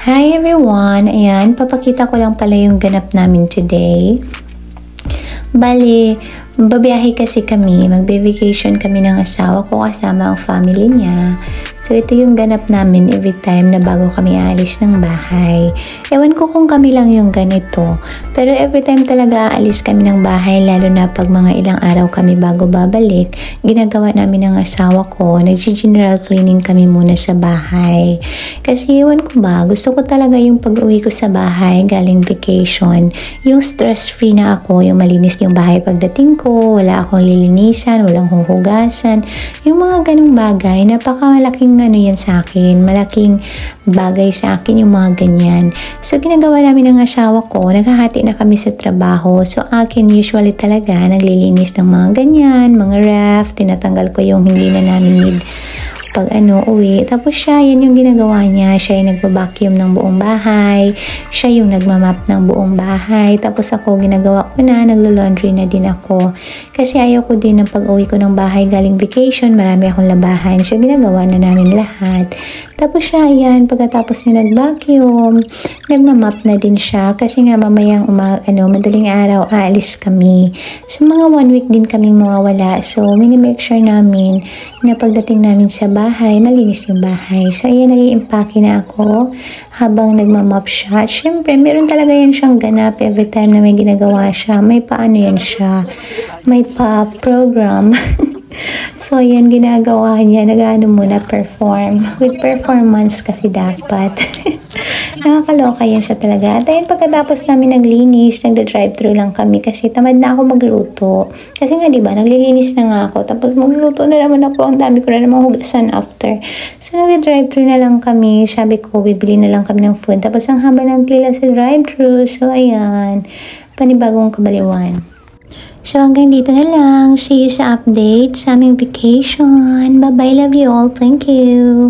Hi everyone! Ayan, papakita ko lang pala yung ganap namin today. Bale, babiyahe kasi kami, magbe-vacation kami ng asawa ko kasama ang family niya. So, ito yung ganap namin every time na bago kami aalis ng bahay. Ewan ko kung kami lang yung ganito. Pero every time talaga aalis kami ng bahay, lalo na pag mga ilang araw kami bago babalik, ginagawa namin ng asawa ko, nag-general cleaning kami muna sa bahay. Kasi ewan ko ba, gusto ko talaga yung pag-uwi ko sa bahay, galing vacation, yung stress-free na ako, yung malinis yung bahay pagdating ko, wala akong lilinisan, walang huhugasan, yung mga ganung bagay, napakamalaking yan sa akin, malaking bagay sa akin yung mga ganyan. So, ginagawa namin ng asawa ko, naghahati na kami sa trabaho. So, akin usually talaga, naglilinis ng mga ganyan, mga ref, tinatanggal ko yung hindi na namin need pag uwi. Tapos siya, yan yung ginagawa niya. Siya yung nagbabacuum ng buong bahay. Siya yung nagmamap ng buong bahay. Tapos ako, ginagawa ko na, naglo-laundry na din ako. Kasi ayaw ko din ng pag-uwi ko ng bahay galing vacation, marami akong labahan. So, ginagawa na namin lahat. Tapos siya, yan, pagkatapos niya nag-vacuum, nagmamap na din siya. Kasi nga, mamayang madaling araw, aalis kami. So, mga 1 week din kaming mawawala. So, mini-make sure namin na pagdating namin sa bahay, malinis yung bahay. So, ayan, nag-i-impake na ako habang nagmamap siya. At syempre, meron talaga yan siyang ganap every time na may ginagawa siya. May paano yan siya. May pa-program. So, ayan, ginagawa niya. Muna perform. With performance kasi dapat. Nakakaloka yan siya talaga. At ayun, pagkatapos namin naglinis, nagda-drive-thru lang kami kasi tamad na ako magluto. Kasi nga, diba, naglilinis na nga ako. Tapos magluto na naman ako. Ang dami ko na naman hugasan after. So, nagda-drive-thru na lang kami. Sabi ko, bibili na lang kami ng food. Tapos, ang haba ng pila sa drive-thru. So, ayan. Panibagong kabaliwan. So, hanggang dito na lang. See you sa update sa aming vacation. Bye-bye. Love you all. Thank you.